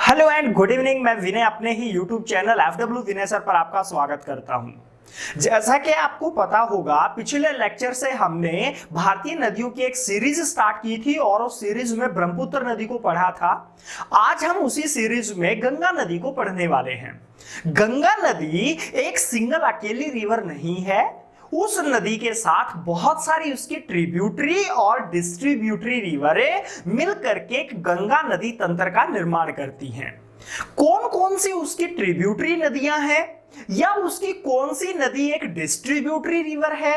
Hello and good evening. मैं विनय अपने ही YouTube channel FW विनय sir पर आपका स्वागत करता हूं। जैसा कि आपको पता होगा, पिछले लेक्चर से हमने भारतीय नदियों की एक सीरीज स्टार्ट की थी और उस सीरीज में ब्रह्मपुत्र नदी को पढ़ा था। आज हम उसी सीरीज में गंगा नदी को पढ़ने वाले हैं। गंगा नदी एक सिंगल अकेली रिवर नहीं है, उस नदी के साथ बहुत सारी उसकी ट्रिब्यूटरी और डिस्ट्रीब्यूटरी रिवरें मिलकर के एक गंगा नदी तंत्र का निर्माण करती हैं। कौन कौन सी उसकी ट्रिब्यूटरी नदियां हैं, या उसकी कौन सी नदी एक डिस्ट्रीब्यूटरी रिवर है,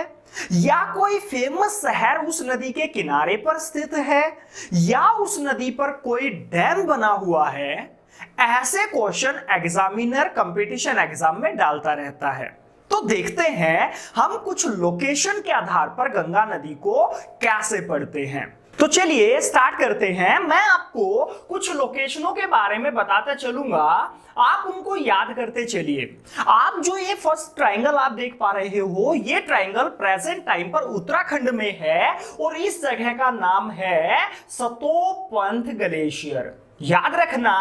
या कोई फेमस शहर उस नदी के किनारे पर स्थित है, या उस नदी पर कोई डैम बना हुआ है, ऐसे क्वेश्चन एग्जामिनर कंपटीशन एग्जाम में डालता रहता है। तो देखते हैं हम कुछ लोकेशन के आधार पर गंगा नदी को कैसे पढ़ते हैं। तो चलिए स्टार्ट करते हैं। मैं आपको कुछ लोकेशनों के बारे में बताता चलूंगा, आप उनको याद करते चलिए। आप जो ये फर्स्ट ट्रायंगल आप देख पा रहे हो, ये ट्रायंगल प्रेजेंट टाइम पर उत्तराखंड में है और इस जगह का नाम है सतोपंथ ग्लेशियर। याद रखना,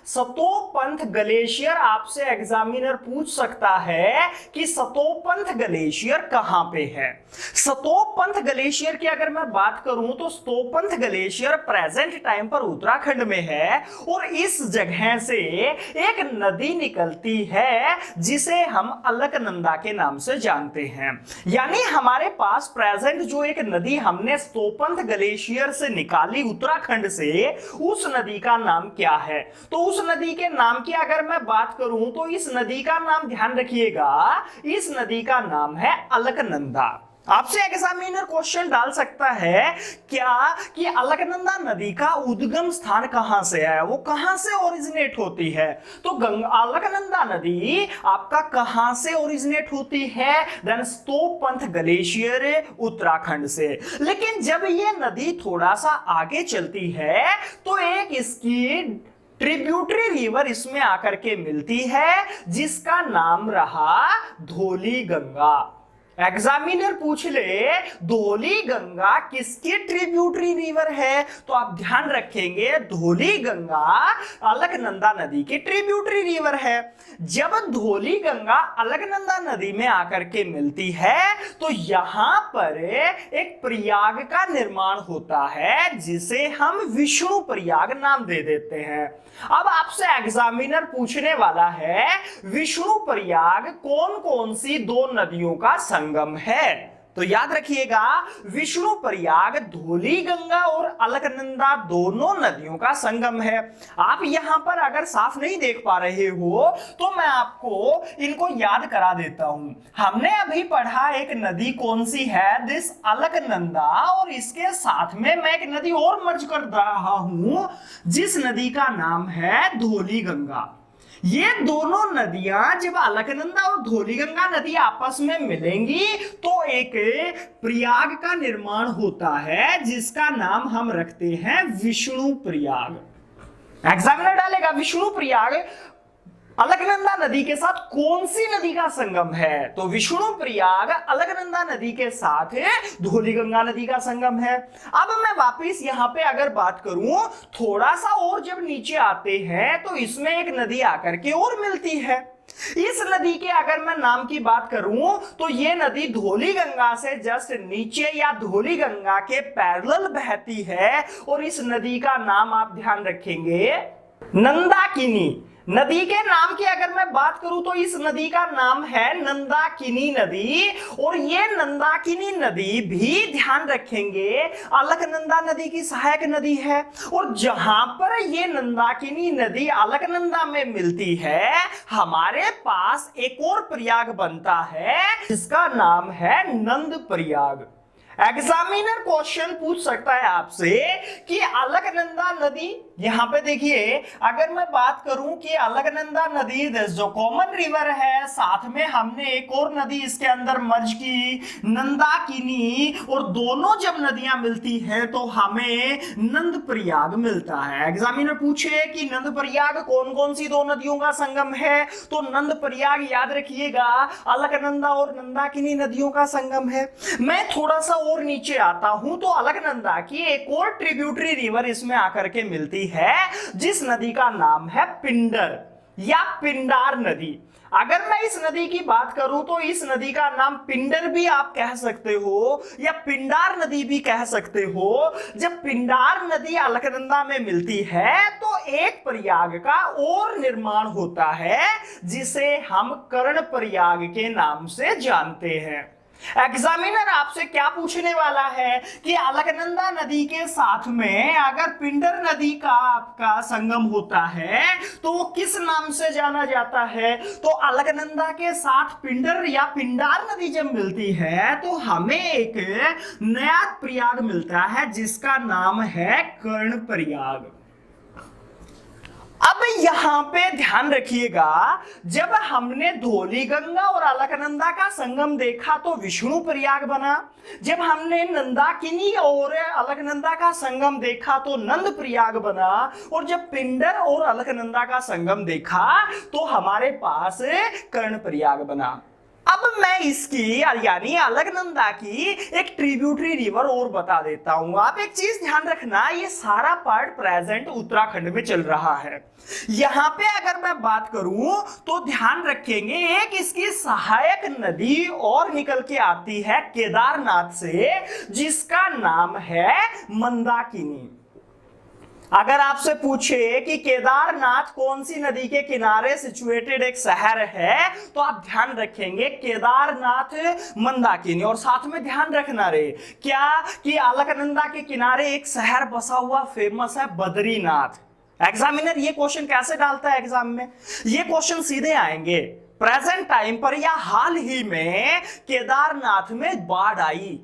सतोपंथ ग्लेशियर आपसे एग्जामिनर पूछ सकता है कि सतोपंथ ग्लेशियर कहां पे है। सतोपंथ ग्लेशियर की अगर मैं बात करूं तो सतोपंथ ग्लेशियर प्रेजेंट टाइम पर उत्तराखंड में है और इस जगह से एक नदी निकलती है जिसे हम अलकनंदा के नाम से जानते हैं। यानी हमारे पास प्रेजेंट जो एक नदी हमने सतोपंथ ग्लेशियर से निकाली उत्तराखंड से, उस नदी का नाम क्या है। तो उस नदी के नाम की अगर मैं बात करूं तो इस नदी का नाम ध्यान रखिएगा, इस नदी का नाम है अलकनंदा। आपसे एग्जामिनर क्वेश्चन डाल सकता है क्या कि अलकनंदा नदी का उद्गम स्थान कहां से है, वो कहां से ओरिजिनेट होती है। तो अलकनंदा नदी आपका कहां से ओरिजिनेट होती है, देन सतोपंथ ग्लेशियर उत्तराखंड से। लेकिन जब ये नदी थोड़ा सा आगे चलती है तो एक इसकी ट्रिब्यूटरी रिवर इसमें आकर के मिलती है जिसका नाम रहा धौली गंगा। एग्जामिनर पूछ ले धौली गंगा किसकी ट्रिब्यूटरी रिवर है, तो आप ध्यान रखेंगे धौली गंगा अलकनंदा नदी की ट्रिब्यूटरी रिवर है। जब धौली गंगा अलकनंदा नदी में आकर के मिलती है तो यहां पर एक प्रयाग का निर्माण होता है जिसे हम विष्णु प्रयाग नाम दे देते हैं। अब आपसे एग्जामिनर पूछने वाला है विष्णु प्रयाग कौन कौन सी दो नदियों का संगम है। तो याद रखिएगा, विष्णु प्रयाग धौली गंगा और अलकनंदा दोनों नदियों का संगम है। आप यहां पर अगर साफ नहीं देख पा रहे हो तो मैं आपको इनको याद करा देता हूं। हमने अभी पढ़ा एक नदी कौन सी है, दिस अलकनंदा, और इसके साथ में मैं एक नदी और मर्ज कर रहा हूं जिस नदी का नाम है धौली गंगा। ये दोनों नदियां जब अलकनंदा और धौली गंगा नदी आपस में मिलेंगी तो एक प्रयाग का निर्माण होता है जिसका नाम हम रखते हैं विष्णु प्रयाग। एग्जामिनर डालेगा विष्णु प्रयाग अलकनंदा नदी के साथ कौन सी नदी का संगम है, तो विष्णु प्रयाग अलकनंदा नदी के साथ धौली गंगा नदी का संगम है। अब मैं वापस यहां पे अगर बात करूं, थोड़ा सा और जब नीचे आते हैं तो इसमें एक नदी आकर के और मिलती है। इस नदी के अगर मैं नाम की बात करूं तो ये नदी धौली गंगा से जस्ट नीचे या धौली गंगा के पैरेलल बहती है और इस नदी का नाम आप ध्यान रखेंगे नंदाकिनी। नदी के नाम की अगर मैं बात करूं तो इस नदी का नाम है नंदाकिनी नदी, और ये नंदाकिनी नदी भी ध्यान रखेंगे अलकनंदा नदी की सहायक नदी है। और जहां पर ये नंदाकिनी नदी अलकनंदा में मिलती है हमारे पास एक और प्रयाग बनता है जिसका नाम है नंद प्रयाग। एग्जामिनर क्वेश्चन पूछ सकता है आपसे कि अलकनंदा नदी, यहां पे देखिए अगर मैं बात करूं कि अलकनंदा नदी जो कॉमन रिवर है, साथ में हमने एक और नदी इसके अंदर मर्ज की नंदाकिनी, और दोनों जब नदियां मिलती हैं तो हमें नंद प्रयाग मिलता है। एग्जामिनर पूछे कि नंद प्रयाग कौन कौन सी दो नदियों का संगम है, तो नंद प्रयाग याद रखिएगा अलकनंदा और नंदाकिनी नदियों का संगम है। मैं थोड़ा सा और नीचे आता हूं तो अलकनंदा की एक और ट्रिब्यूटरी रिवर इसमें आकर के मिलती है, जिस नदी का नाम है पिंडर या पिंडार नदी। अगर मैं इस नदी की बात करूं तो इस नदी का नाम पिंडर भी आप कह सकते हो या पिंडार नदी भी कह सकते हो। जब पिंडार नदी अलकनंदा में मिलती है तो एक प्रयाग का और निर्माण होता है, जिसे हम कर्णप्रयाग के नाम से जानते हैं। एग्जामिनर आपसे क्या पूछने वाला है कि अलकनंदा नदी के साथ में अगर पिंडर नदी का आपका संगम होता है तो वो किस नाम से जाना जाता है? तो अलकनंदा के साथ पिंडर या पिंडार नदी जब मिलती है तो हमें एक नया प्रयाग मिलता है, जिसका नाम है कर्णप्रयाग। अब यहां पे ध्यान रखिएगा, जब हमने धौलीगंगा और अलकनंदा का संगम देखा तो विष्णु प्रयाग बना। जब हमने नंदाकिनी और अलकनंदा का संगम देखा तो नंद प्रयाग बना। और जब पिंडर और अलकनंदा का संगम देखा तो हमारे पास कर्ण प्रयाग बना। अब मैं इसकी यानी अलकनंदा की एक ट्रिब्यूटरी रिवर और बता देता हूं। आप एक चीज ध्यान रखना, ये सारा पार्ट प्रेजेंट उत्तराखंड में चल रहा है। यहां पे अगर मैं बात करूं तो ध्यान रखेंगे, एक इसकी सहायक नदी और निकल के आती है केदारनाथ से, जिसका नाम है मंदाकिनी। अगर आपसे पूछे कि केदारनाथ कौन सी नदी के किनारे सिचुएटेड एक शहर है तो आप ध्यान रखेंगे केदारनाथ मंदाकिनी। और साथ में ध्यान रखना रे क्या कि अलकनंदा के किनारे एक शहर बसा हुआ फेमस है बद्रीनाथ। एग्जामिनर ये क्वेश्चन कैसे डालता है एग्जाम में? ये क्वेश्चन सीधे आएंगे प्रेजेंट टाइम पर या हाल ही में केदारनाथ में बाढ़ आई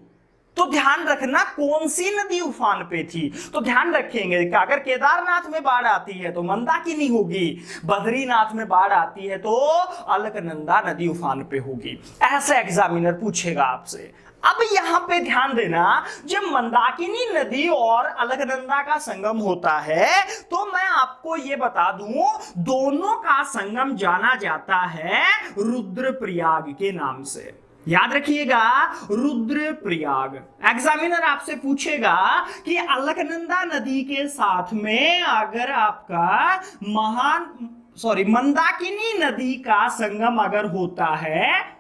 तो ध्यान रखना कौन सी नदी उफान पे थी। तो ध्यान रखेंगे कि अगर केदारनाथ में बाढ़ आती है तो मंदाकिनी होगी, बद्रीनाथ में बाढ़ आती है तो अलकनंदा नदी उफान पे होगी। ऐसे एग्जामिनर पूछेगा आपसे। अब यहां पे ध्यान देना, जब मंदाकिनी नदी और अलकनंदा का संगम होता है तो मैं आपको यह बता दूं, दोनों का संगम जाना जाता है रुद्रप्रयाग के नाम से। याद रखिएगा रुद्रप्रयाग। एग्जामिनर आपसे पूछेगा कि अलकनंदा नदी के साथ में अगर आपका मंदाकिनी नदी का संगम अगर होता है,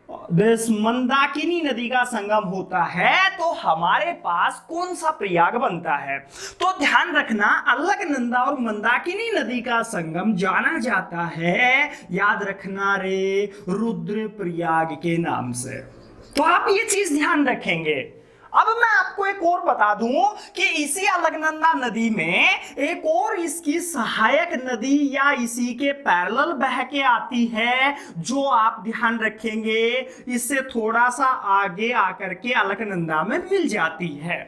मंदाकिनी नदी का संगम होता है तो हमारे पास कौन सा प्रयाग बनता है? तो ध्यान रखना अलकनंदा और मंदाकिनी नदी का संगम जाना जाता है, याद रखना रे, रुद्रप्रयाग के नाम से। तो आप ये चीज ध्यान रखेंगे। अब मैं आपको एक और बता दूं कि इसी अलकनंदा नदी में एक और इसकी सहायक नदी या इसी के पैरेलल बह के आती है, जो आप ध्यान रखेंगे इससे थोड़ा सा आगे आकर के अलकनंदा में मिल जाती है।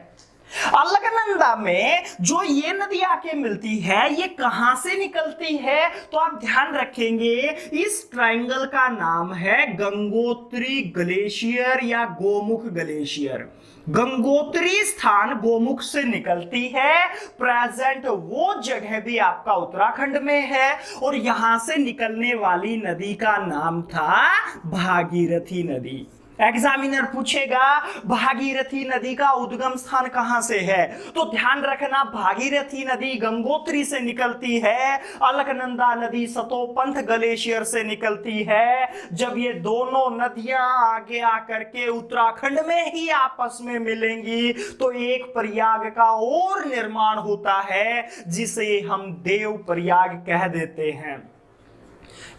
अलकनंदा में जो ये नदी आके मिलती है, ये कहां से निकलती है? तो आप ध्यान रखेंगे इस ट्रायंगल का नाम है गंगोत्री ग्लेशियर या गोमुख ग्लेशियर। गंगोत्री स्थान गोमुख से निकलती है। प्रेजेंट वो जगह भी आपका उत्तराखंड में है और यहां से निकलने वाली नदी का नाम था भागीरथी नदी। एग्जामिनर पूछेगा भागीरथी नदी का उद्गम स्थान कहां से है? तो ध्यान रखना भागीरथी नदी गंगोत्री से निकलती है, अलकनंदा नदी सतोपंथ ग्लेशियर से निकलती है। जब ये दोनों नदियां आगे आकर के उत्तराखंड में ही आपस में मिलेंगी तो एक प्रयाग का और निर्माण होता है, जिसे हम देव प्रयाग कह देते हैं।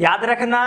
याद रखना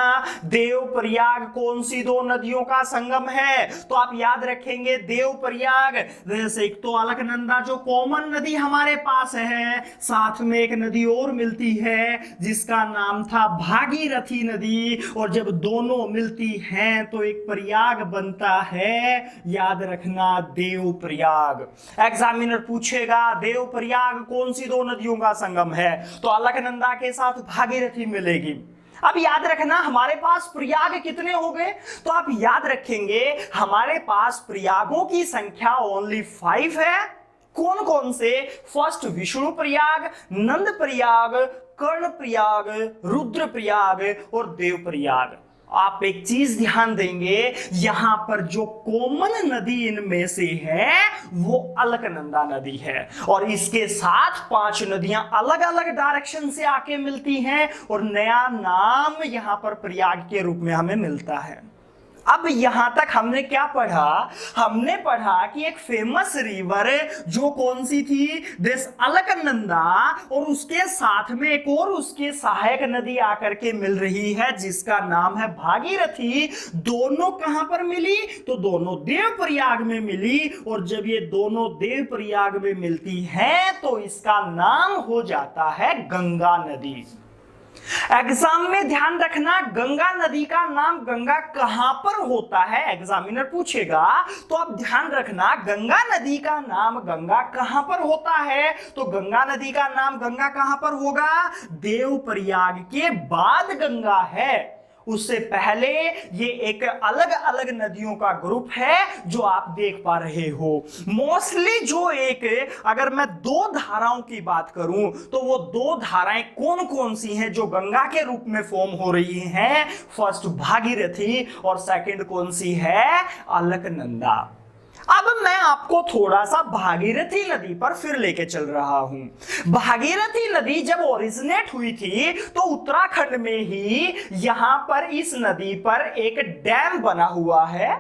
देव प्रयाग कौन सी दो नदियों का संगम है? तो आप याद रखेंगे देव प्रयाग, जैसे एक तो अलकनंदा जो कॉमन नदी हमारे पास है, साथ में एक नदी और मिलती है जिसका नाम था भागीरथी नदी, और जब दोनों मिलती हैं तो एक प्रयाग बनता है, याद रखना देव प्रयाग। एग्जामिनर पूछेगा देव प्रयाग कौन सी दो नदियों का संगम है? तो अलकनंदा के साथ भागीरथी मिलेगी। अब याद रखना हमारे पास प्रयाग कितने हो गए? तो आप याद रखेंगे हमारे पास प्रयागों की संख्या ओनली 5 है। कौन कौन से? फर्स्ट विष्णु प्रयाग, नंद प्रयाग, कर्ण प्रयाग, रुद्र प्रयाग और देव प्रयाग। आप एक चीज ध्यान देंगे, यहां पर जो कॉमन नदी इनमें से है वो अलकनंदा नदी है, और इसके साथ 5 नदियां अलग अलग डायरेक्शन से आके मिलती हैं और नया नाम यहां पर प्रयाग के रूप में हमें मिलता है। अब यहां तक हमने क्या पढ़ा? हमने पढ़ा कि एक फेमस रिवर जो कौन सी थी, दिस अलकनंदा, और उसके साथ में एक और उसके सहायक नदी आकर के मिल रही है जिसका नाम है भागीरथी। दोनों कहां पर मिली? तो दोनों देवप्रयाग में मिली, और जब ये दोनों देवप्रयाग में मिलती हैं तो इसका नाम हो जाता है गंगा नदी। एग्जाम में ध्यान रखना, गंगा नदी का नाम गंगा कहां पर होता है एग्जामिनर पूछेगा, तो आप ध्यान रखना गंगा नदी का नाम गंगा कहां पर होता है। तो गंगा नदी का नाम गंगा कहां पर होगा? देवप्रयाग के बाद गंगा है, उससे पहले ये एक अलग अलग नदियों का ग्रुप है जो आप देख पा रहे हो। मोस्टली जो एक, अगर मैं 2 धाराओं की बात करूं तो वो 2 धाराएं कौन कौन सी हैं जो गंगा के रूप में फॉर्म हो रही हैं? फर्स्ट भागीरथी, और सेकंड कौन सी है? अलकनंदा। अब मैं आपको थोड़ा सा भागीरथी नदी पर फिर लेके चल रहा हूं। भागीरथी नदी जब ओरिजिनेट हुई थी तो उत्तराखंड में ही यहां पर इस नदी पर एक डैम बना हुआ है,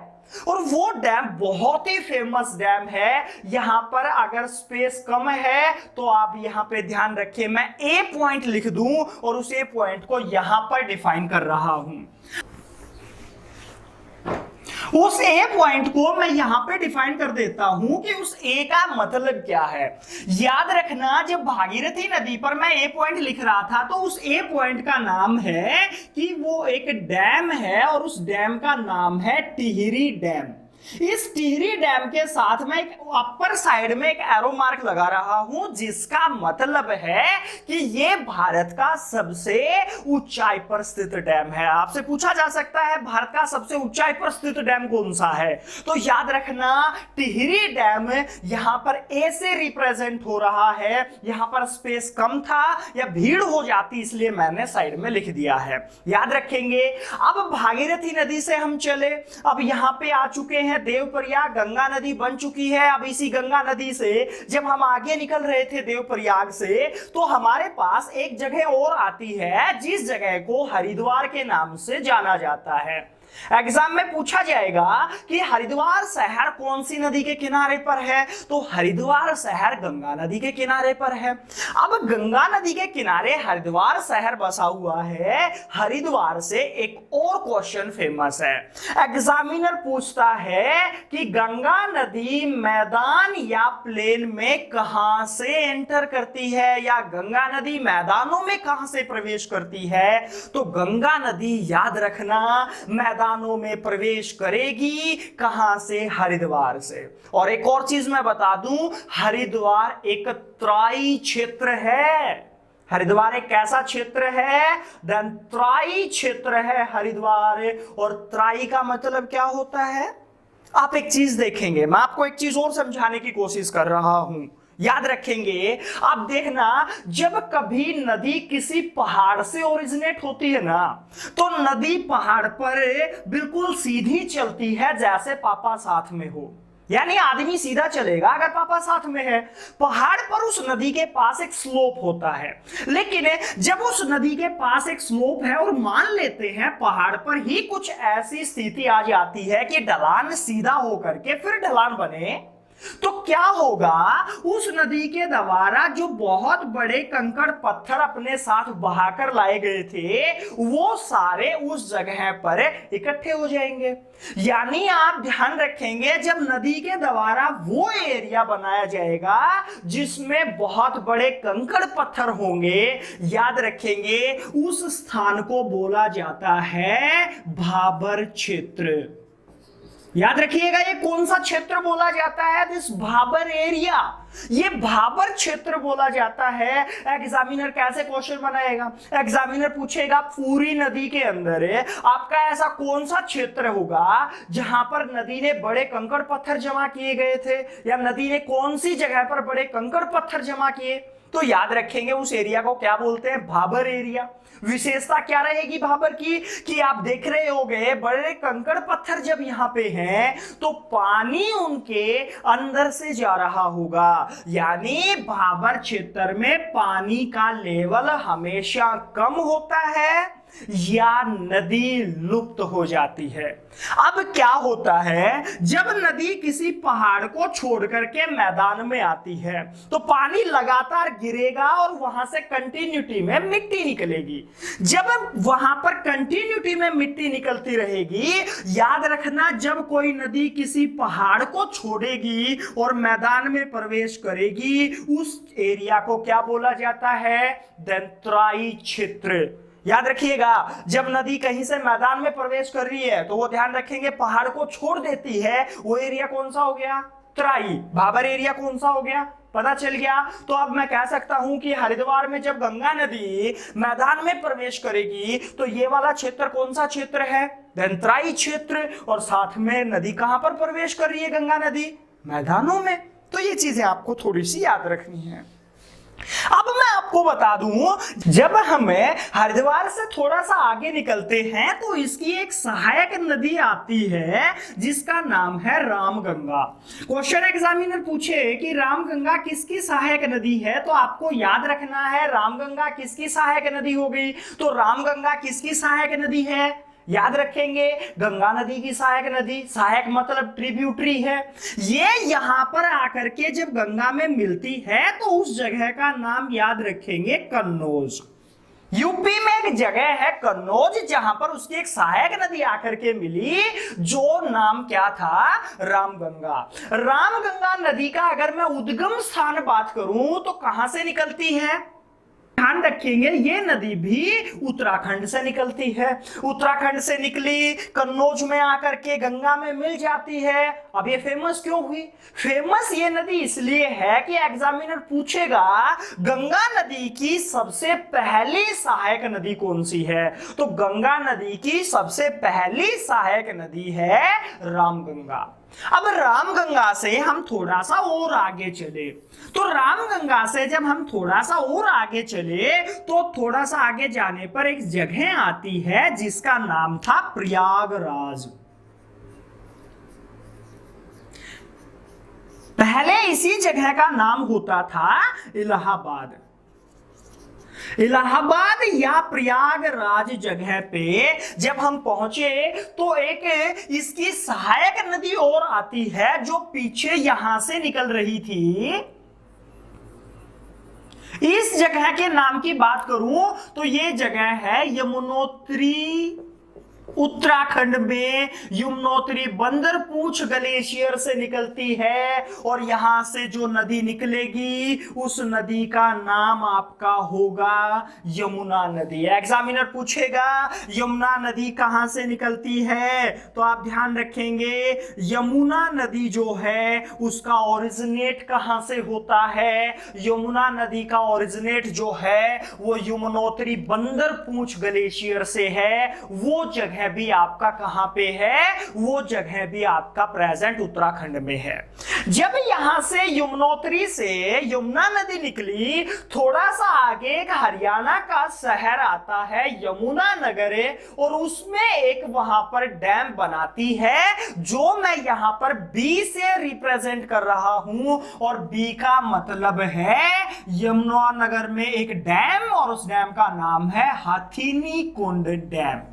और वो डैम बहुत ही फेमस डैम है। यहां पर अगर स्पेस कम है तो आप यहां पे ध्यान रखिए, मैं ए पॉइंट लिख दूं और उस ए पॉइंट को यहां पर डिफाइन कर रहा हूं। उस ए पॉइंट को मैं यहां पे डिफाइन कर देता हूं कि उस ए का मतलब क्या है। याद रखना, जब भागीरथी नदी पर मैं ए पॉइंट लिख रहा था तो उस ए पॉइंट का नाम है कि वो एक डैम है, और उस डैम का नाम है टिहरी डैम। इस टिहरी डैम के साथ में एक अपर साइड में एक एरो मार्क लगा रहा हूं जिसका मतलब है कि ये भारत का सबसे ऊंचाई पर स्थित डैम है। आपसे पूछा जा सकता है भारत का सबसे ऊंचाई पर स्थित डैम कौन सा है, तो याद रखना टिहरी डैम यहां पर ए से रिप्रेजेंट हो रहा है। यहां पर स्पेस कम था या भीड़ हो जाती इसलिए मैंने साइड में लिख दिया है, याद रखेंगे। अब भागीरथी नदी से हम चले, अब यहां पे आ चुके हैं देवप्रयाग, गंगा नदी बन चुकी है। अब इसी गंगा नदी से जब हम आगे निकल रहे थे देवप्रयाग से, तो हमारे पास एक जगह और आती है जिस जगह को हरिद्वार के नाम से जाना जाता है। एग्जाम में पूछा जाएगा कि हरिद्वार शहर कौन सी नदी के किनारे पर है, तो हरिद्वार शहर गंगा नदी के किनारे पर है। अब गंगा नदी के किनारे हरिद्वार शहर बसा हुआ है। हरिद्वार से एक और क्वेश्चन फेमस है, एग्जामिनर पूछता है कि गंगा नदी मैदान या प्लेन में कहां से एंटर करती है, या गंगा नदी मैदानों में कहां से प्रवेश करती है। तो गंगा नदी याद रखना मैदानों में प्रवेश करेगी, कहां से? हरिद्वार से। और एक और चीज मैं बता दूं, हरिद्वार एक तराई क्षेत्र है। हरिद्वार एक कैसा क्षेत्र है? तराई क्षेत्र है हरिद्वार। और तराई का मतलब क्या होता है? आप एक चीज देखेंगे, मैं आपको एक चीज और समझाने की कोशिश कर रहा हूं, याद रखेंगे। आप देखना, जब कभी नदी किसी पहाड़ से ओरिजिनेट होती है ना, तो नदी पहाड़ पर बिल्कुल सीधी चलती है जैसे पापा साथ में हो, यानी आदमी सीधा चलेगा अगर पापा साथ में है। पहाड़ पर उस नदी के पास एक स्लोप होता है, लेकिन जब उस नदी के पास एक स्लोप है और मान लेते हैं पहाड़ पर ही कुछ ऐसी स्थिति आ जाती है कि ढलान सीधा होकर के फिर ढलान बने, तो क्या होगा? उस नदी के द्वारा जो बहुत बड़े कंकड़ पत्थर अपने साथ बहाकर लाए गए थे वो सारे उस जगह पर इकट्ठे हो जाएंगे। यानी आप ध्यान रखेंगे, जब नदी के द्वारा वो एरिया बनाया जाएगा जिसमें बहुत बड़े कंकड़ पत्थर होंगे, याद रखेंगे उस स्थान को बोला जाता है भाबर क्षेत्र। याद रखिएगा, ये कौन सा क्षेत्र बोला जाता है? दिस भाबर एरिया, ये भाबर क्षेत्र बोला जाता है। एग्जामिनर कैसे क्वेश्चन बनाएगा? एग्जामिनर पूछेगा पूरी नदी के अंदर आपका ऐसा कौन सा क्षेत्र होगा जहां पर नदी ने बड़े कंकड़ पत्थर जमा किए गए थे, या नदी ने कौन सी जगह पर बड़े कंकड़ पत्थर जमा किए। तो याद रखेंगे उस एरिया को क्या बोलते हैं, भाबर एरिया। विशेषता क्या रहेगी भाबर की, कि आप देख रहे होंगे बड़े कंकड़ पत्थर जब यहां पे हैं तो पानी उनके अंदर से जा रहा होगा, यानी भाबर क्षेत्र में पानी का लेवल हमेशा कम होता है या नदी लुप्त हो जाती है। अब क्या होता है, जब नदी किसी पहाड़ को छोड़ करके मैदान में आती है तो पानी लगातार गिरेगा और वहां से कंटिन्यूटी में मिट्टी निकलेगी। जब वहां पर कंटिन्यूटी में मिट्टी निकलती रहेगी, याद रखना जब कोई नदी किसी पहाड़ को छोड़ेगी और मैदान में प्रवेश करेगी, उस एरिया को क्या बोला जाता है, दंतराई क्षेत्र। याद रखिएगा, जब नदी कहीं से मैदान में प्रवेश कर रही है तो वो ध्यान रखेंगे पहाड़ को छोड़ देती है, वो एरिया कौन सा हो गया, तराई। भाबर एरिया कौन सा हो गया, पता चल गया। तो अब मैं कह सकता हूं कि हरिद्वार में जब गंगा नदी मैदान में प्रवेश करेगी तो ये वाला क्षेत्र कौन सा क्षेत्र है, दंतराई क्षेत्र। और साथ में नदी कहां पर प्रवेश कर रही है, गंगा नदी मैदानों में। तो ये चीजें आपको थोड़ी सी याद रखनी है। अब मैं आपको बता दूं, जब हमें हरिद्वार से थोड़ा सा आगे निकलते हैं तो इसकी एक सहायक नदी आती है जिसका नाम है रामगंगा। क्वेश्चन एग्जामिनर पूछे कि रामगंगा किसकी सहायक नदी है, तो आपको याद रखना है रामगंगा किसकी सहायक नदी हो गई। तो रामगंगा किसकी सहायक नदी है, याद रखेंगे गंगा नदी की सहायक नदी। सहायक मतलब ट्रिब्यूटरी है। ये यहां पर आकर के जब गंगा में मिलती है तो उस जगह का नाम याद रखेंगे कन्नौज। यूपी में एक जगह है कन्नौज जहां पर उसकी एक सहायक नदी आकर के मिली, जो नाम क्या था, रामगंगा। रामगंगा नदी का अगर मैं उद्गम स्थान बात करूं तो कहां से निकलती है, ध्यान रखेंगे ये नदी भी उत्तराखंड से निकलती है। उत्तराखंड से निकली, कन्नौज में आकर के गंगा में मिल जाती है। अब ये फेमस क्यों हुई, फेमस ये नदी इसलिए है कि एग्जामिनर पूछेगा गंगा नदी की सबसे पहली सहायक नदी कौन सी है, तो गंगा नदी की सबसे पहली सहायक नदी है रामगंगा। अब रामगंगा से हम थोड़ा सा और आगे चले, तो रामगंगा से जब हम थोड़ा सा और आगे चले तो थोड़ा सा आगे जाने पर एक जगह आती है जिसका नाम था प्रयागराज। पहले इसी जगह का नाम होता था इलाहाबाद। इलाहाबाद या प्रयागराज जगह पे जब हम पहुंचे तो एक इसकी सहायक नदी और आती है जो पीछे यहां से निकल रही थी। इस जगह के नाम की बात करूं तो ये जगह है यमुनोत्री। उत्तराखंड में यमुनोत्री बंदरपूछ ग्लेशियर से निकलती है और यहां से जो नदी निकलेगी उस नदी का नाम आपका होगा यमुना नदी। एग्जामिनर पूछेगा यमुना नदी कहां से निकलती है, तो आप ध्यान रखेंगे यमुना नदी जो है उसका ओरिजिनेट कहां से होता है। यमुना नदी का ओरिजिनेट जो है वो यमुनोत्री बंदरपूछ ग्लेशियर से है। वो जगह भी आपका कहां पे है, वो जगह भी आपका प्रेजेंट उत्तराखंड में है। जब यहां से यमुनोत्री से यमुना नदी निकली, थोड़ा सा आगे एक हरियाणा का शहर आता है यमुना नगर, और उसमें एक वहां पर डैम बनाती है जो मैं यहां पर बी से रिप्रेजेंट कर रहा हूं, और बी का मतलब है यमुना नगर में एक डैम और उस डैम का नाम है हाथीनी कुंड डैम।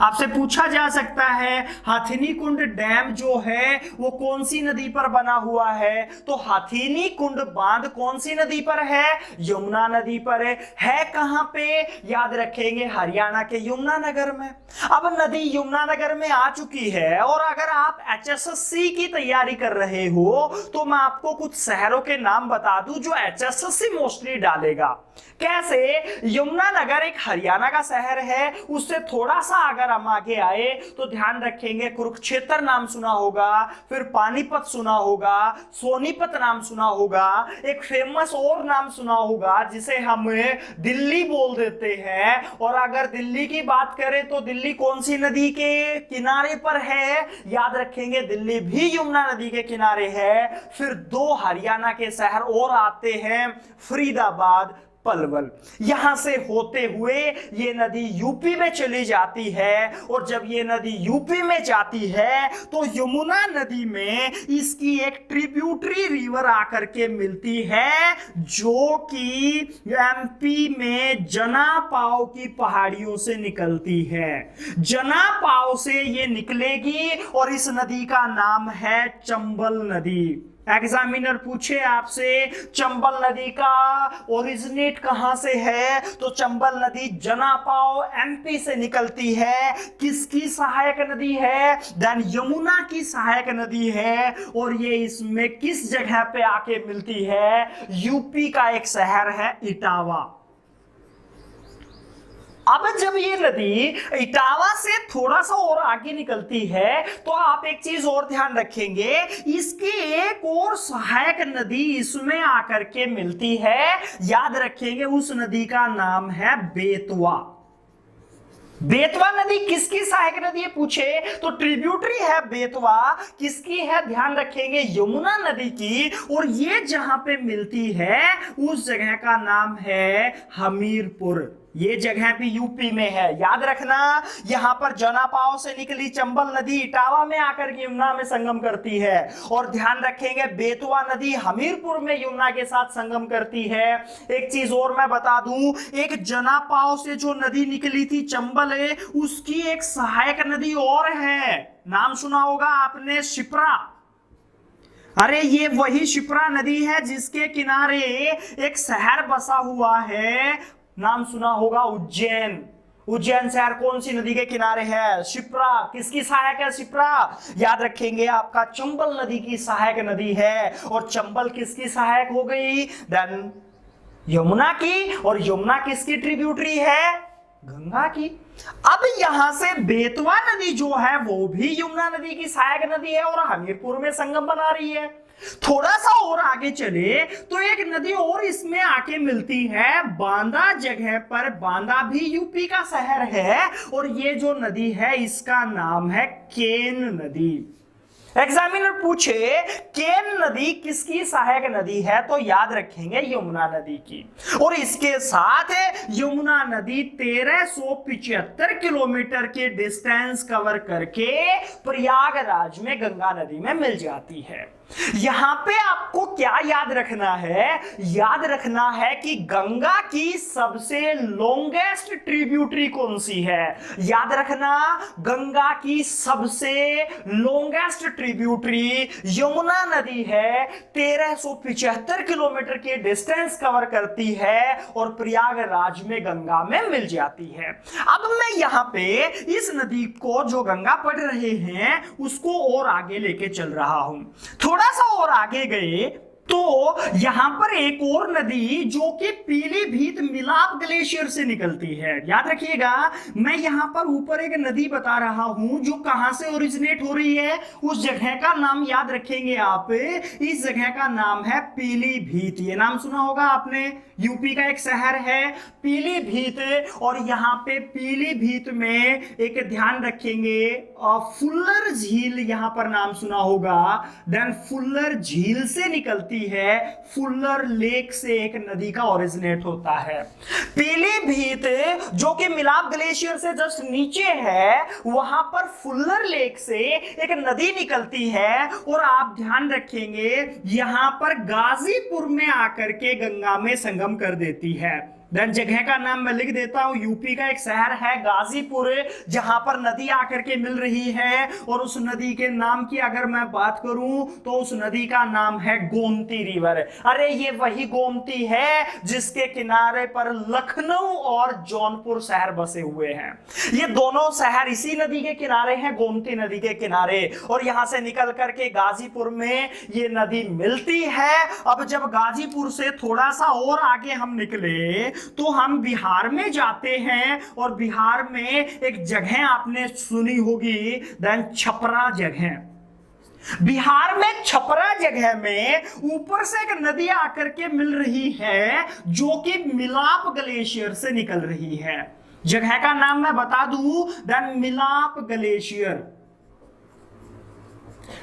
आपसे पूछा जा सकता है हाथीनी कुंड डैम जो है वो कौन सी नदी पर बना हुआ है, तो हाथीनी कुंड बांध कौन सी नदी पर है, यमुना नदी पर है कहां पे, याद रखेंगे हरियाणा के यमुना नगर में। अब नदी यमुना नगर में आ चुकी है और अगर आप HSSC की तैयारी कर रहे हो तो मैं आपको कुछ शहरों के नाम बता दूं जो HSSC मोस्टली डालेगा। कैसे, यमुना नगर एक हरियाणा का शहर है, उससे थोड़ा सा अगर हम आगे आए तो ध्यान रखेंगे कुरुक्षेत्र नाम सुना होगा, फिर पानीपत सुना होगा, सोनीपत नाम सुना होगा, एक फेमस और नाम सुना होगा जिसे हम दिल्ली बोल देते हैं। और अगर दिल्ली की बात करें तो दिल्ली कौन सी नदी के किनारे पर है? याद रखेंगे दिल्ली भी यमुना नदी के किनारे है। फिर दो हरियाणा के शहर और आते हैं, फरीदाबाद, पलवल। यहां से होते हुए ये नदी यूपी में चली जाती है, और जब ये नदी यूपी में जाती है तो यमुना नदी में इसकी एक ट्रिब्यूटरी रिवर आकर के मिलती है, जो कि एमपी में जनापाव की पहाड़ियों से निकलती है। जनापाव से ये निकलेगी और इस नदी का नाम है चंबल नदी। एग्जामिनर पूछे आपसे चंबल नदी का ओरिजिनेट कहां से है, तो चंबल नदी जनापाव एमपी से निकलती है। किसकी सहायक नदी है? देन यमुना की सहायक नदी है। और ये इसमें किस जगह पे आके मिलती है? यूपी का एक शहर है इटावा। अब जब ये नदी इटावा से थोड़ा सा और आगे निकलती है तो आप एक चीज और ध्यान रखेंगे, इसकी एक और सहायक नदी इसमें आकर के मिलती है। याद रखेंगे उस नदी का नाम है बेतवा। बेतवा नदी किसकी सहायक नदी है पूछे तो ट्रिब्यूटरी है बेतवा। किसकी है? ध्यान रखेंगे यमुना नदी की। और ये जहां पे मिलती है उस जगह का नाम है हमीरपुर। ये जगह भी यूपी में है, याद रखना। यहां पर जनापाव से निकली चंबल नदी इटावा में आकर के यमुना में संगम करती है। और ध्यान रखेंगे बेतवा नदी हमीरपुर में यमुना के साथ संगम करती है। एक चीज और मैं बता दूं, एक जनापाव से जो नदी निकली थी चंबल, उसकी एक सहायक नदी और है, नाम सुना होगा आपने, शिप्रा। अरे ये वही शिप्रा नदी है जिसके किनारे एक शहर बसा हुआ है, नाम सुना होगा उज्जैन। उज्जैन शहर कौन सी नदी के किनारे है? शिप्रा। किसकी सहायक है शिप्रा? याद रखेंगे आपका चंबल नदी की सहायक नदी है। और चंबल किसकी सहायक हो गई? देन यमुना की। और यमुना किसकी ट्रिब्यूटरी है? गंगा की। अब यहां से बेतवा नदी जो है वो भी यमुना नदी की सहायक नदी है और हमीरपुर में संगम बना रही है। थोड़ा सा और आगे चले तो एक नदी और इसमें आके मिलती है बांदा जगह पर। बांदा भी यूपी का शहर है और ये जो नदी है इसका नाम है केन नदी। एग्जामिनर पूछे केन नदी किसकी सहायक नदी है, तो याद रखेंगे यमुना नदी की। और इसके साथ यमुना नदी 1375 किलोमीटर के डिस्टेंस कवर करके प्रयागराज में गंगा नदी में मिल जाती है। यहां पे आपको क्या याद रखना है? याद रखना है कि गंगा की सबसे लॉन्गेस्ट ट्रिब्यूटरी कौन सी है? याद रखना, गंगा की सबसे लॉन्गेस्ट ट्रिब्यूटरी यमुना नदी है। 1375 किलोमीटर की डिस्टेंस कवर करती है और प्रयागराज में गंगा में मिल जाती है। अब मैं यहां पे इस नदी को जो गंगा पढ़ रहे हैं उसको और आगे लेके चल रहा हूं। थोड़ा सा और आगे गए तो यहां पर एक और नदी जो कि पीलीभीत मिलाप ग्लेशियर से निकलती है। याद रखिएगा, मैं यहां पर ऊपर एक नदी बता रहा हूं जो कहां से ओरिजिनेट हो रही है, उस जगह का नाम याद रखेंगे आप। इस जगह का नाम है पीलीभीत। ये नाम सुना होगा आपने, यूपी का एक शहर है पीलीभीत। और यहां पे पीलीभीत में एक ध्यान रखेंगे फुल्लर झील, यहां पर नाम सुना होगा। देन फुल्लर झील से निकलती है, फुल्लर लेक से एक नदी का ओरिजिनेट होता है। पीलीभीत जो कि मिलाप ग्लेशियर से जस्ट नीचे है, वहां पर फुल्लर लेक से एक नदी निकलती है। और आप ध्यान रखेंगे यहां पर गाजीपुर में आकर के गंगा में संगम कर देती है। देन जगह का नाम मैं लिख देता हूं, यूपी का एक शहर है गाजीपुर, जहां पर नदी आकर के मिल रही है। और उस नदी के नाम की अगर मैं बात करूं तो उस नदी का नाम है गोमती रिवर। अरे ये वही गोमती है जिसके किनारे पर लखनऊ और जौनपुर शहर बसे हुए हैं। ये दोनों शहर इसी नदी के किनारे हैं, गोमती नदी के किनारे। और यहां से निकल करके गाजीपुर में ये नदी मिलती है। अब जब गाजीपुर से थोड़ा सा और आगे हम निकले तो हम बिहार में जाते हैं और बिहार में एक जगह आपने सुनी होगी, देन छपरा जगह। बिहार में छपरा जगह में ऊपर से एक नदी आकर के मिल रही है जो कि मिलाप ग्लेशियर से निकल रही है। जगह का नाम मैं बता दूं, देन मिलाप ग्लेशियर।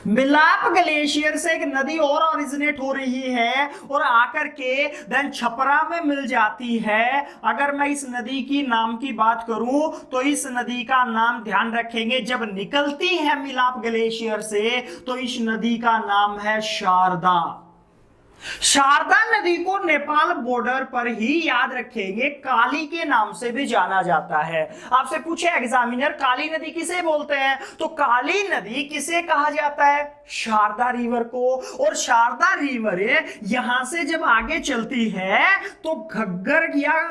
मिलाप ग्लेशियर से एक नदी और ओरिजिनेट हो रही है और आकर के देन छपरा में मिल जाती है। अगर मैं इस नदी की नाम की बात करूं तो इस नदी का नाम ध्यान रखेंगे, जब निकलती है मिलाप ग्लेशियर से तो इस नदी का नाम है शारदा। शारदा नदी को नेपाल बॉर्डर पर ही याद रखेंगे काली के नाम से भी जाना जाता है। आपसे पूछे एग्जामिनर काली नदी किसे बोलते हैं, तो काली नदी किसे कहा जाता है, शारदा रिवर को। और शारदा रिवर यहां से जब आगे चलती है तो घग्गर या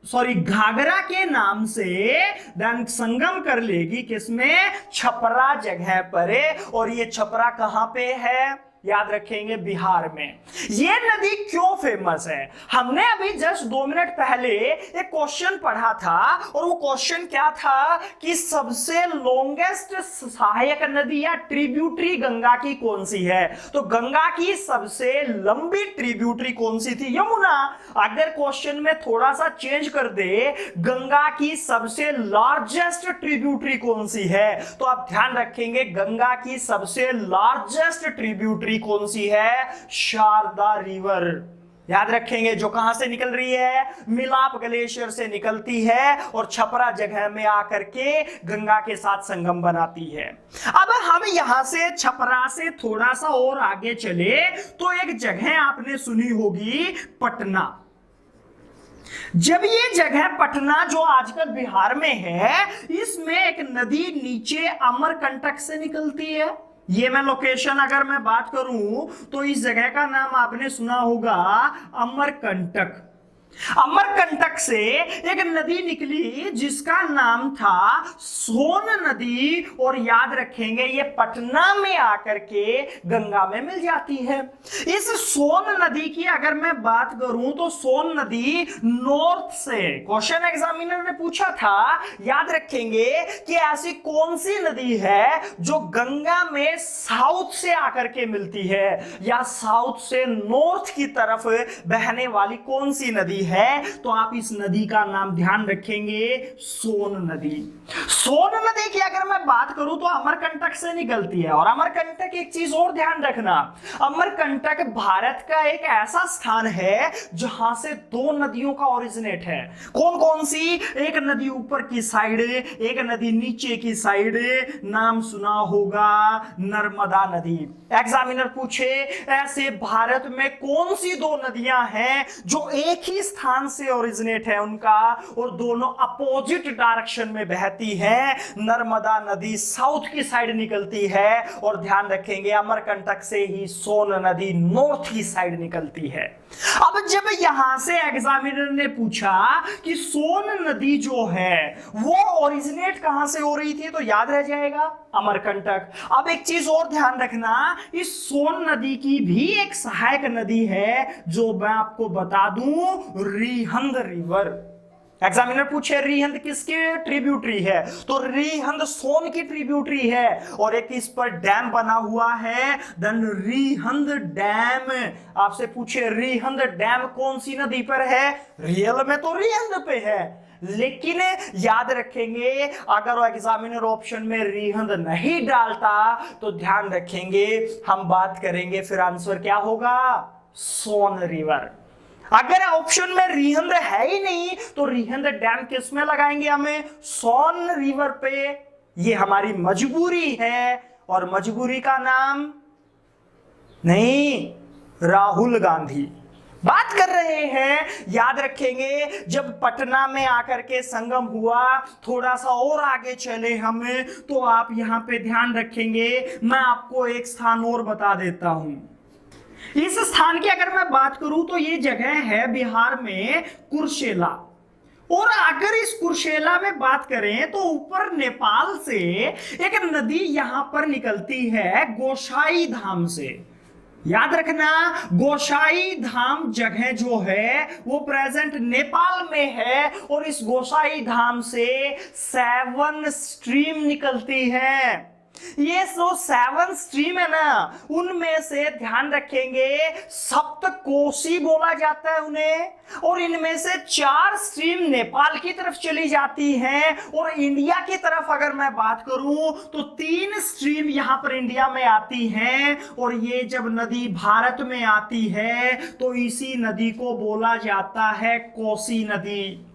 घाघरा के नाम से संगम कर लेगी किसमें, छपरा जगह पर। और ये छपरा कहां पे है, याद रखेंगे बिहार में। ये नदी क्यों फेमस है, हमने अभी जस्ट 2 मिनट पहले एक क्वेश्चन पढ़ा था और वो क्वेश्चन क्या था कि सबसे लॉन्गेस्ट सहायक नदी या ट्रिब्यूटरी गंगा की कौन सी है। तो गंगा की सबसे लंबी ट्रिब्यूटरी कौन सी थी, यमुना। अगर क्वेश्चन में थोड़ा सा चेंज कर दे, गंगा की सबसे लार्जेस्ट ट्रिब्यूटरी कौन सी है, तो आप ध्यान रखेंगे गंगा की सबसे लार्जेस्ट ट्रिब्यूटरी कौन सी है, शारदा रिवर। याद रखेंगे जो कहां से निकल रही है, मिलाप ग्लेशियर से निकलती है और छपरा जगह में आकर के गंगा के साथ संगम बनाती है। अब हम यहां से छपरा से थोड़ा सा और आगे चले तो एक जगह आपने सुनी होगी, पटना। जब ये जगह पटना जो आजकल बिहार में है, इसमें एक नदी नीचे अमरकंटक से निकलती है। ये मैं लोकेशन अगर मैं बात करूं तो इस जगह का नाम आपने सुना होगा, अमरकंटक। अमरकंटक से एक नदी निकली जिसका नाम था सोन नदी, और याद रखेंगे ये पटना में आकर के गंगा में मिल जाती है। इस सोन नदी की अगर मैं बात करूं तो सोन नदी नॉर्थ से, क्वेश्चन एग्जामिनर ने पूछा था, याद रखेंगे कि ऐसी कौन सी नदी है जो गंगा में साउथ से आकर के मिलती है, या साउथ से नॉर्थ की तरफ बहने वाली कौन सी नदी है। तो आप इस नदी का नाम ध्यान रखेंगे, सोन नदी। सोन नदी की अगर मैं बात करूं तो अमरकंटक से निकलती है। और अमरकंटक एक चीज और ध्यान रखना, अमरकंटक भारत का एक ऐसा स्थान है जहां से 2 नदियों का ओरिजिनेट है। कौन कौन सी, एक नदी ऊपर की साइड, एक नदी नीचे की साइड, नाम सुना होगा नर्मदा नदी। एग्जामिनर पूछे ऐसे भारत में कौन सी 2 नदियां हैं जो एक ही स्थान से ओरिजिनेट है उनका और दोनों अपोजिट डायरेक्शन में बहती है। नर्मदा नदी साउथ की साइड निकलती है और ध्यान रखेंगे अमरकंटक से ही सोन नदी नॉर्थ की साइड निकलती है। अब जब यहां से एग्जामिनर ने पूछा कि सोन नदी जो है वो ओरिजिनेट कहां से हो रही थी, तो याद रह जाएगा अमरकंटक। अब एक चीज और ध्यान रखना, इस सोन नदी की भी एक सहायक नदी है जो मैं आपको बता दूं, रिहंद रिवर। एग्जामिनर पूछे रिहंद किसकी ट्रिब्यूटरी है, तो रिहंद सोन की ट्रिब्यूटरी है और एक इस पर डैम बना हुआ है, देन रिहंद डैम। आपसे पूछे रिहंद डैम कौन सी नदी पर है, रियल में तो रिहंद पे है, लेकिन याद रखेंगे अगर एग्जामिनर ऑप्शन में रिहंद नहीं डालता तो ध्यान रखेंगे हम बात करेंगे, फिर आंसर क्या होगा, सोन रिवर। अगर ऑप्शन में रिहंद है ही नहीं तो रिहंद डैम किस में लगाएंगे, हमें सोन रिवर पे। ये हमारी मजबूरी है और मजबूरी का नाम नहीं, राहुल गांधी बात कर रहे हैं। याद रखेंगे जब पटना में आकर के संगम हुआ, थोड़ा सा और आगे चले हमें तो आप यहां पे ध्यान रखेंगे, मैं आपको एक स्थान और बता देता हूं। इस स्थान की अगर मैं बात करूं तो ये जगह है बिहार में कुर्सेला। और अगर इस कुर्सेला में बात करें तो ऊपर नेपाल से एक नदी यहां पर निकलती है गोसाई धाम से। याद रखना, गोसाई धाम जगह जो है वो प्रेजेंट नेपाल में है और इस गोसाई धाम से 7 स्ट्रीम निकलती है। ये जो 7 स्ट्रीम है ना, उनमें से ध्यान रखेंगे सप्तकोशी बोला जाता है उन्हें, और इनमें से 4 स्ट्रीम नेपाल की तरफ चली जाती हैं, और इंडिया की तरफ अगर मैं बात करूं तो 3 स्ट्रीम यहां पर इंडिया में आती हैं, और ये जब नदी भारत में आती है तो इसी नदी को बोला जाता है कोसी नदी।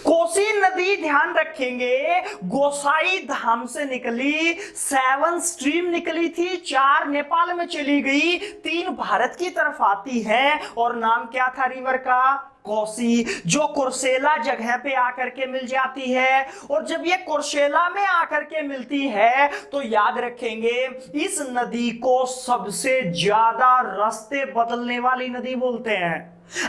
कोसी नदी ध्यान रखेंगे गोसाई धाम से निकली, 7 स्ट्रीम निकली थी, 4 नेपाल में चली गई, 3 भारत की तरफ आती है, और नाम क्या था रिवर का? कोसी, जो कुर्सेला जगह पे आकर के मिल जाती है। और जब ये कुर्सेला में आकर के मिलती है तो याद रखेंगे इस नदी को सबसे ज्यादा रास्ते बदलने वाली नदी बोलते हैं।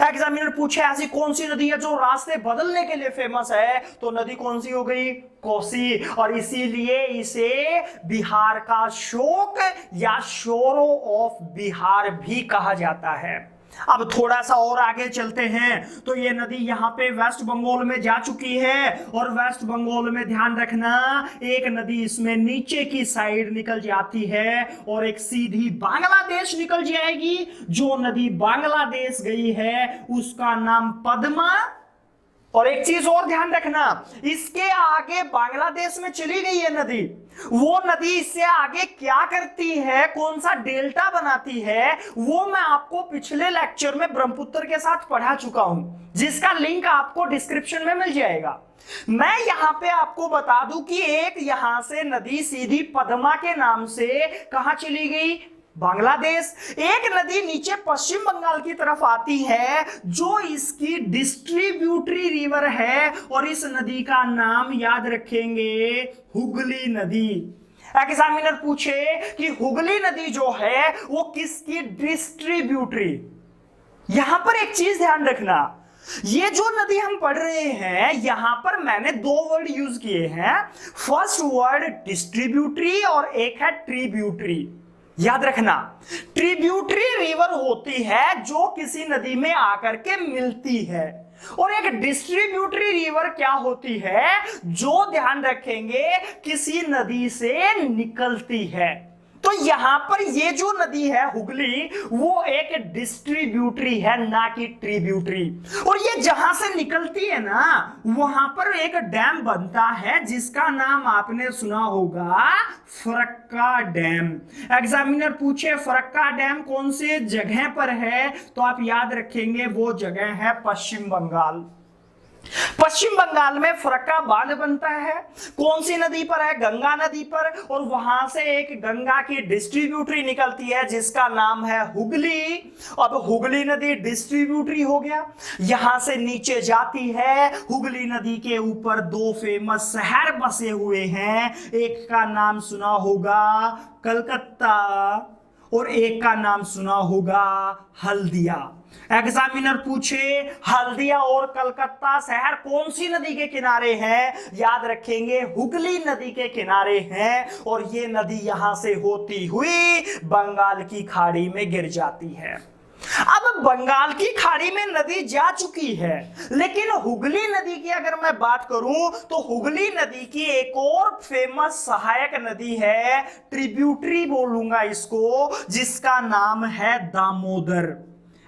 एग्जामिनर पूछे ऐसी कौन सी नदी है जो रास्ते बदलने के लिए फेमस है, तो नदी कौन सी हो गई? कोसी। और इसीलिए इसे बिहार का शोक या शोरो ऑफ बिहार भी कहा जाता है। अब थोड़ा सा और आगे चलते हैं तो ये नदी यहाँ पे वेस्ट बंगाल में जा चुकी है, और वेस्ट बंगाल में ध्यान रखना एक नदी इसमें नीचे की साइड निकल जाती है और एक सीधी बांग्लादेश निकल जाएगी। जो नदी बांग्लादेश गई है उसका नाम पद्मा। और एक चीज और ध्यान रखना, इसके आगे बांग्लादेश में चली गई है नदी, वो नदी इससे आगे क्या करती है, कौन सा डेल्टा बनाती है, वो मैं आपको पिछले लेक्चर में ब्रह्मपुत्र के साथ पढ़ा चुका हूं, जिसका लिंक आपको डिस्क्रिप्शन में मिल जाएगा। मैं यहां पे आपको बता दूं कि एक यहां से नदी सीधी पद्मा के नाम से कहां चली गई? बांग्लादेश। एक नदी नीचे पश्चिम बंगाल की तरफ आती है जो इसकी डिस्ट्रीब्यूटरी रिवर है, और इस नदी का नाम याद रखेंगे हुगली नदी। एग्जामिनर पूछे कि हुगली नदी जो है वो किसकी डिस्ट्रीब्यूटरी? यहां पर एक चीज ध्यान रखना, ये जो नदी हम पढ़ रहे हैं यहां पर मैंने 2 वर्ड यूज किए हैं। फर्स्ट वर्ड डिस्ट्रीब्यूटरी और एक है ट्रिब्यूटरी। याद रखना, ट्रिब्यूटरी रिवर होती है जो किसी नदी में आकर के मिलती है, और एक डिस्ट्रीब्यूटरी रिवर क्या होती है? जो ध्यान रखेंगे किसी नदी से निकलती है। तो यहां पर ये जो नदी है हुगली, वो एक डिस्ट्रीब्यूटरी है ना कि ट्रिब्यूटरी। और ये जहां से निकलती है ना, वहां पर एक डैम बनता है जिसका नाम आपने सुना होगा, फरक्का डैम। एग्जामिनर पूछे फरक्का डैम कौन से जगह पर है, तो आप याद रखेंगे वो जगह है पश्चिम बंगाल। पश्चिम बंगाल में फरक्का बांध बनता है, कौन सी नदी पर है? गंगा नदी पर, और वहां से एक गंगा की डिस्ट्रीब्यूटरी निकलती है जिसका नाम है हुगली। अब हुगली नदी डिस्ट्रीब्यूटरी हो गया, यहां से नीचे जाती है। हुगली नदी के ऊपर 2 फेमस शहर बसे हुए हैं, एक का नाम सुना होगा कलकत्ता और एक का नाम सुना होगा हल्दिया। एग्जामिनर पूछे हल्दिया और कलकत्ता शहर कौन सी नदी के किनारे हैं? याद रखेंगे हुगली नदी के किनारे हैं, और ये नदी यहां से होती हुई बंगाल की खाड़ी में गिर जाती है। अब बंगाल की खाड़ी में नदी जा चुकी है, लेकिन हुगली नदी की अगर मैं बात करूं तो हुगली नदी की एक और फेमस सहायक नदी है, ट्रिब्यूटरी बोलूंगा इसको, जिसका नाम है दामोदर।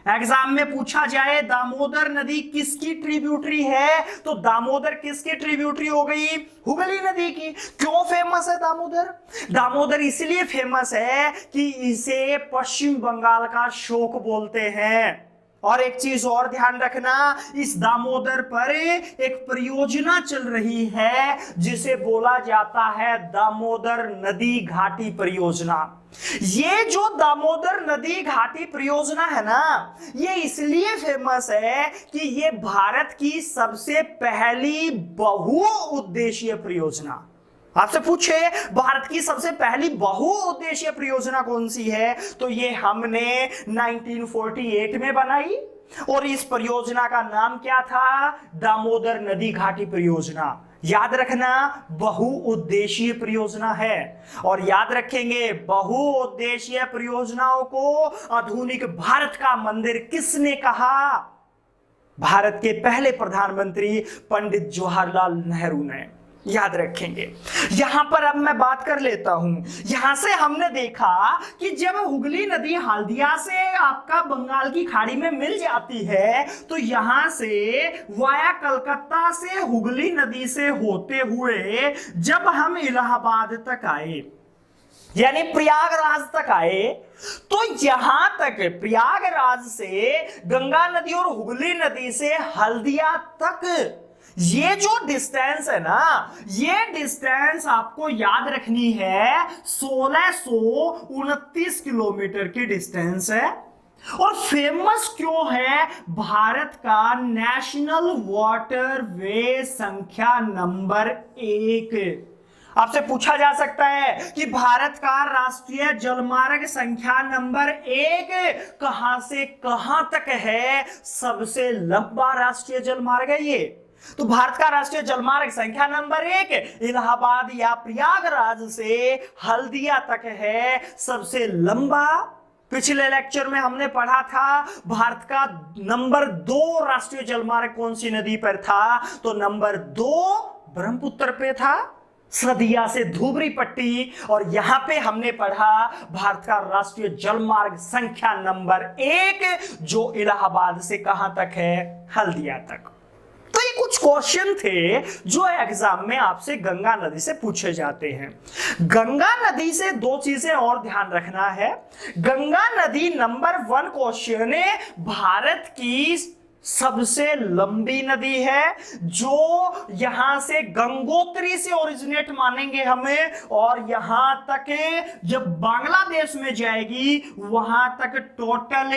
एग्जाम में पूछा जाए दामोदर नदी किसकी ट्रिब्यूटरी है, तो दामोदर किसकी ट्रिब्यूटरी हो गई? हुगली नदी की। क्यों फेमस है दामोदर? दामोदर इसलिए फेमस है कि इसे पश्चिम बंगाल का शोक बोलते हैं। और एक चीज और ध्यान रखना, इस दामोदर पर एक परियोजना चल रही है जिसे बोला जाता है दामोदर नदी घाटी परियोजना। ये जो दामोदर नदी घाटी परियोजना है ना, ये इसलिए फेमस है कि ये भारत की सबसे पहली बहुउद्देशीय परियोजना। आपसे पूछे भारत की सबसे पहली बहुउद्देशीय परियोजना कौन सी है, तो ये हमने 1948 में बनाई, और इस परियोजना का नाम क्या था? दामोदर नदी घाटी परियोजना। याद रखना, बहुउद्देशीय परियोजना है। और याद रखेंगे, बहुउद्देशीय परियोजनाओं को आधुनिक भारत का मंदिर किसने कहा? भारत के पहले प्रधानमंत्री पंडित जवाहरलाल नेहरू ने। याद रखेंगे। यहां पर अब मैं बात कर लेता हूं। यहां से हमने देखा कि जब हुगली नदी हल्दिया से आपका बंगाल की खाड़ी में मिल जाती है, तो यहां से वाया कलकत्ता से हुगली नदी से होते हुए जब हम इलाहाबाद तक आए, यानी प्रयागराज तक आए, तो यहां तक प्रयागराज से गंगा नदी और हुगली नदी से हल्दिया तक ये जो डिस्टेंस है ना, ये डिस्टेंस आपको याद रखनी है 1629 किलोमीटर की डिस्टेंस है। और फेमस क्यों है? भारत का नेशनल वाटरवे संख्या नंबर 1। आपसे पूछा जा सकता है कि भारत का राष्ट्रीय जलमार्ग संख्या नंबर 1 कहां से कहां तक है? सबसे लंबा राष्ट्रीय जलमार्ग है ये। तो भारत का राष्ट्रीय जलमार्ग संख्या नंबर 1 इलाहाबाद या प्रयागराज से हल्दिया तक है, सबसे लंबा। पिछले लेक्चर में हमने पढ़ा था भारत का नंबर 2 राष्ट्रीय जलमार्ग कौन सी नदी पर था? तो नंबर 2 ब्रह्मपुत्र पे था, सदिया से धुबरी पट्टी। और यहां पे हमने पढ़ा भारत का राष्ट्रीय जलमार्ग संख्या नंबर 1 जो इलाहाबाद से कहां तक है? हल्दिया तक। तो ये कुछ क्वेश्चन थे जो एग्जाम में आपसे गंगा नदी से पूछे जाते हैं। गंगा नदी से 2 चीजें और ध्यान रखना है। गंगा नदी नंबर 1 क्वेश्चन है, भारत की सबसे लंबी नदी है, जो यहां से गंगोत्री से ओरिजिनेट मानेंगे हमें, और यहां तक जब बांग्लादेश में जाएगी वहां तक टोटल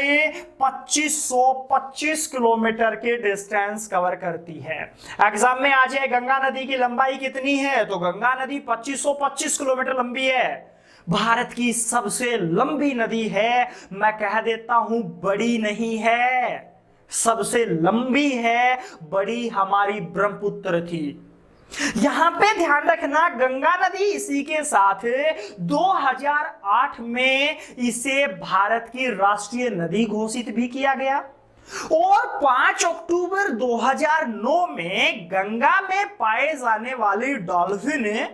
2525 किलोमीटर के डिस्टेंस कवर करती है। एग्जाम में आ जाए गंगा नदी की लंबाई कितनी है, तो गंगा नदी 2525 किलोमीटर लंबी है, भारत की सबसे लंबी नदी है। मैं कह देता हूं बड़ी नहीं है, सबसे लंबी है, बड़ी हमारी ब्रह्मपुत्र थी। यहां पे ध्यान रखना, गंगा नदी इसी के साथ 2008 में इसे भारत की राष्ट्रीय नदी घोषित भी किया गया। और 5 अक्टूबर 2009 में गंगा में पाए जाने वाली डॉल्फिन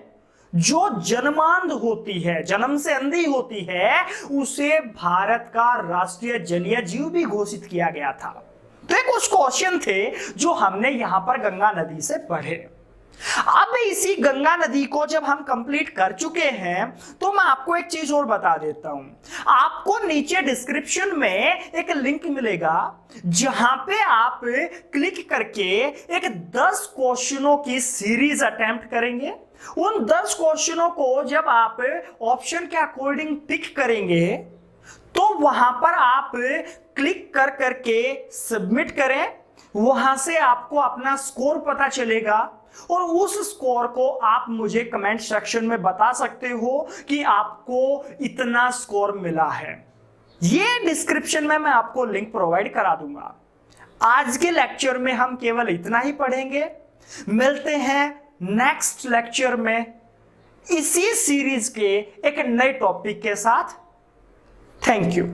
जो जन्मांध होती है, जन्म से अंधी होती है, उसे भारत का राष्ट्रीय जलीय जीव भी घोषित किया गया था। तो ये कुछ क्वेश्चन थे जो हमने यहां पर गंगा नदी से पढ़े। अब इसी गंगा नदी को जब हम कंप्लीट कर चुके हैं, तो मैं आपको एक चीज और बता देता हूं। आपको नीचे डिस्क्रिप्शन में एक लिंक मिलेगा, जहां पे आप क्लिक करके एक 10 क्वेश्चनों की सीरीज अटेम्प्ट करेंगे। उन 10 क्वेश्चनों को जब आप ऑप्शन के अकॉर्डिंग टिक करेंगे, तो वहां पर आप क्लिक कर करके सबमिट करें। वहां से आपको अपना स्कोर पता चलेगा, और उस स्कोर को आप मुझे कमेंट सेक्शन में बता सकते हो कि आपको इतना स्कोर मिला है। ये डिस्क्रिप्शन में मैं आपको लिंक प्रोवाइड करा दूंगा। आज के लेक्चर में हम केवल इतना ही पढ़ेंगे। मिलते हैं नेक्स्ट लेक्चर में इसी सीरीज के एक नए टॉपिक के साथ। Thank you.